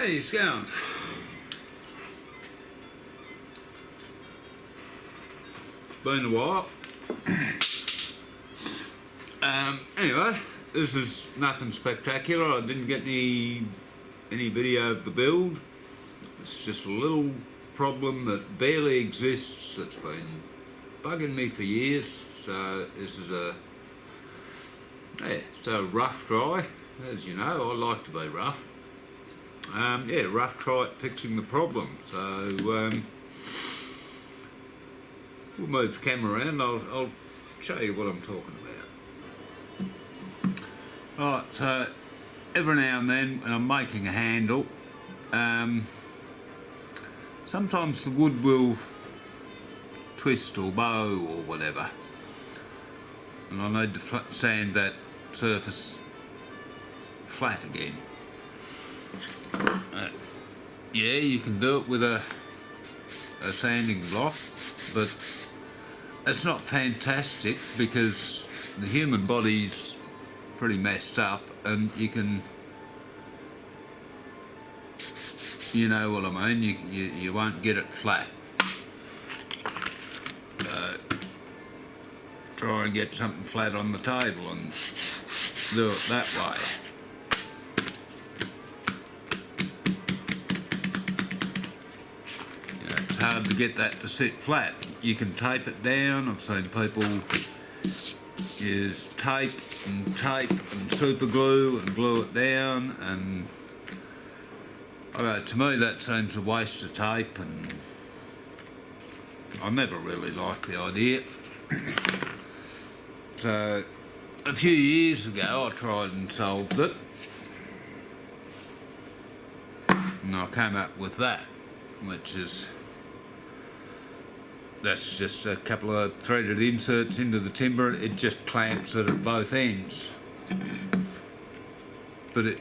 Hey, it's going. Been a while. Anyway, this is nothing spectacular. I didn't get any video of the build. It's just a little problem that barely exists. It's been bugging me for years. So this is it's a rough try. As you know, I like to be rough. Rough try at fixing the problem. So we'll move the camera around. I'll show you what I'm talking about. Right, so every now and then when I'm making a handle, sometimes the wood will twist or bow or whatever, and I need to sand that surface flat again. Yeah, you can do it with a sanding block, but it's not fantastic because the human body's pretty messed up, and you know what I mean, you won't get it flat. Try and get something flat on the table and do it that way. It's hard to get that to sit flat. You can tape it down. I've seen people use tape and super glue and glue it down, and to me that seems a waste of tape, and I never really liked the idea. So a few years ago I tried and solved it, and I came up with that, that's just a couple of threaded inserts into the timber. It just clamps it at both ends, but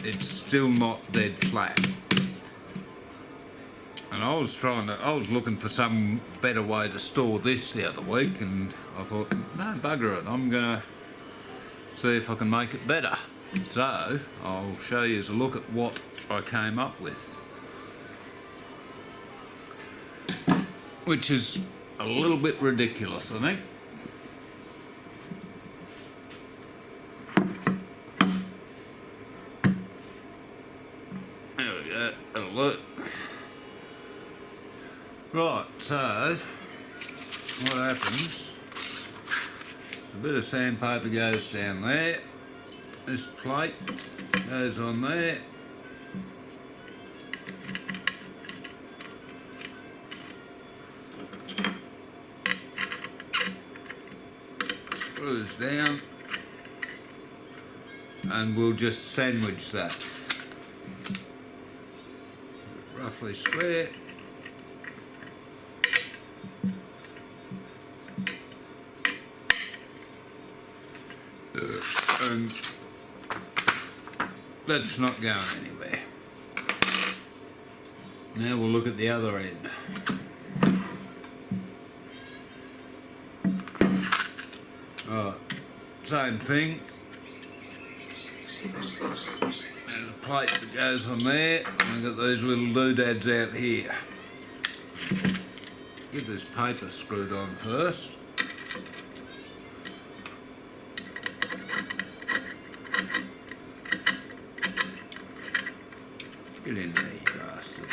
it's still not dead flat. And I was looking for some better way to store this the other week, and I thought, no, bugger it, I'm gonna see if I can make it better. So I'll show you a look at what I came up with, which is a little bit ridiculous, I think. There we go, that'll work. Right, so what happens, a bit of sandpaper goes down there, this plate goes on there, screws down, and we'll just sandwich that roughly square. And that's not going anywhere. Now we'll look at the other end. Right, same thing. There's a plate that goes on there, and we've got these little doodads out here. Get this paper screwed on first. Get in there, you bastard.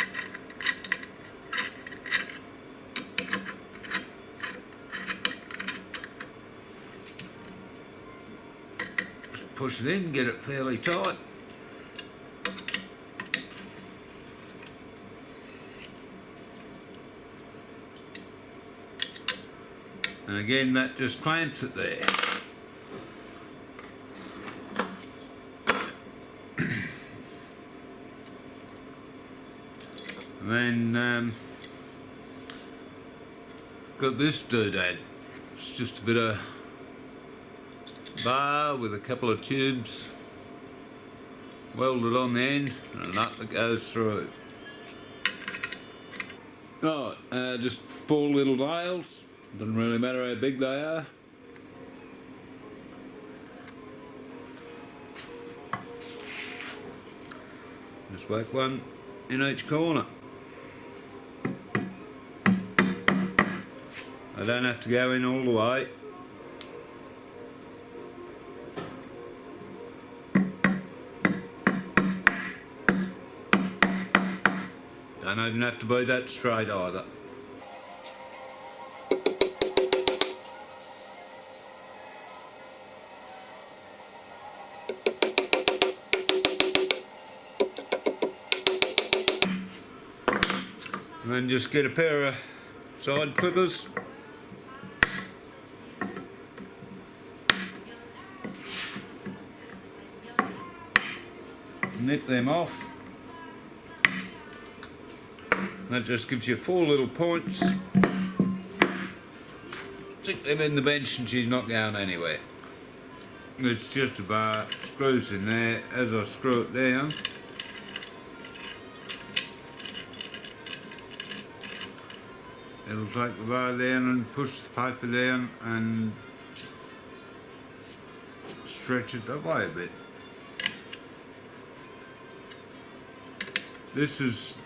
Just push it in, get it fairly tight. And again, that just clamps it there. And then got this doodad. It's just a bit of bar with a couple of tubes welded on the end and a nut that goes through. Right, just 4 little nails. Doesn't really matter how big they are. Just whack one in each corner. I don't have to go in all the way. Don't even have to be that straight either. And then just get a pair of side clippers. Nip them off. That just gives you 4 little points. Stick them in the bench and she's not going anywhere. It's just a bar, screws in there. As I screw it down, it'll take the bar down and push the paper down and stretch it away a bit. This is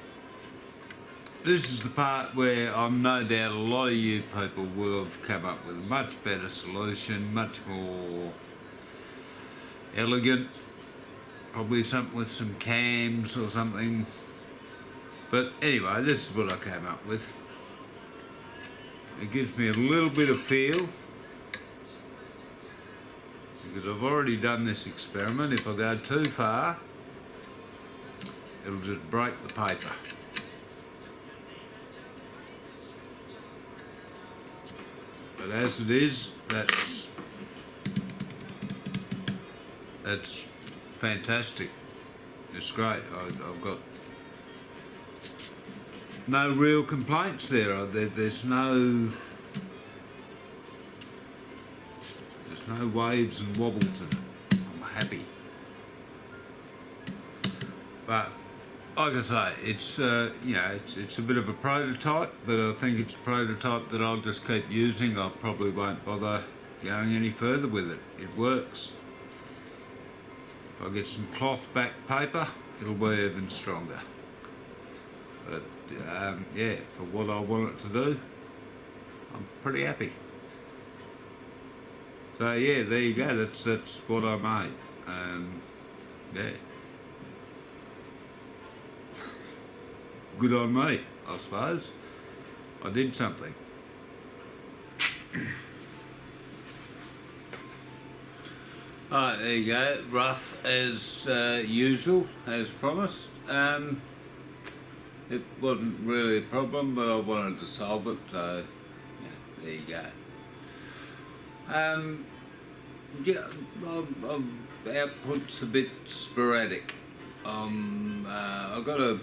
the part where I'm no doubt a lot of you people will have come up with a much better solution, much more elegant, probably something with some cams or something. But anyway, this is what I came up with. It gives me a little bit of feel, because I've already done this experiment. If I go too far, it'll just break the paper. But as it is, that's fantastic. It's great. I've got no real complaints there. There's no waves and wobbles in it. I'm happy. But like I say, it's it's a bit of a prototype, but I think it's a prototype that I'll just keep using. I probably won't bother going any further with it. It works. If I get some cloth back paper, it'll be even stronger. But yeah, for what I want it to do, I'm pretty happy. So yeah, there you go. That's what I made. Yeah. Good on me, I suppose. I did something. Alright, there you go. Rough as usual, as promised. It wasn't really a problem, but I wanted to solve it, so yeah, there you go. Yeah, output's a bit sporadic. I've got a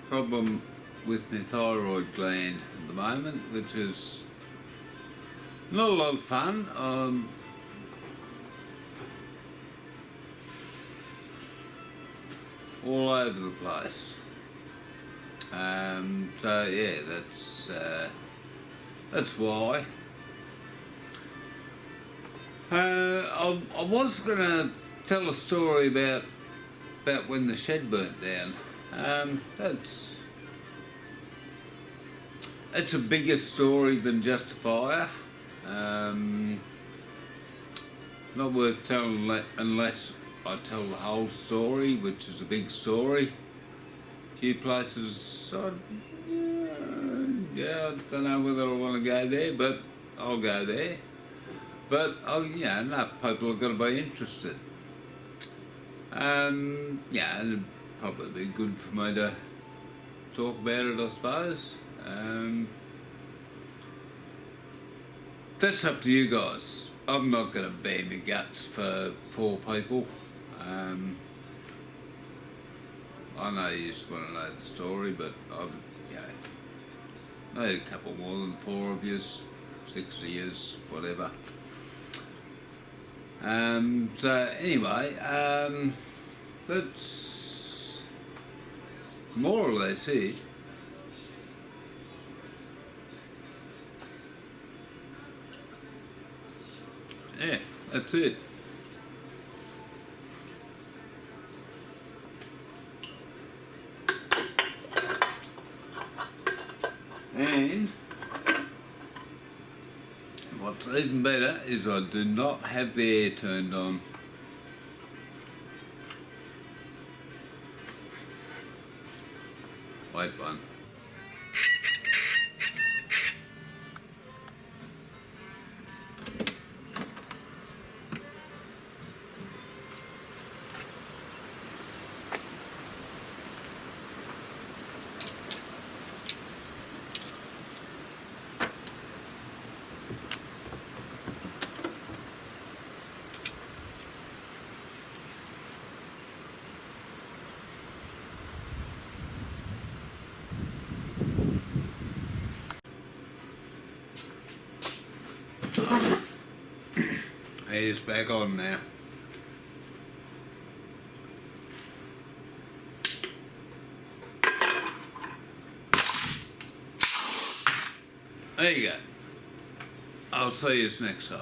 problem with my thyroid gland at the moment, which is not a lot of fun. All over the place. So yeah, that's why. I was gonna tell a story about when the shed burnt down. It's a bigger story than just a fire. Not worth telling unless I tell the whole story, which is a big story. A few places, I don't know whether I want to go there, but I'll go there. But enough people are going to be interested. It'd probably be good for me to talk about it, I suppose. That's up to you guys. I'm not going to bare my guts for 4 people. I know you just want to know the story, but I've maybe a couple more than 4 of yous, 6 of yous, whatever. So anyway, that's more or less it. Yeah, that's it. And what's even better is I do not have the air turned on. Wait one. Air's back on now. There you go. I'll see you next time.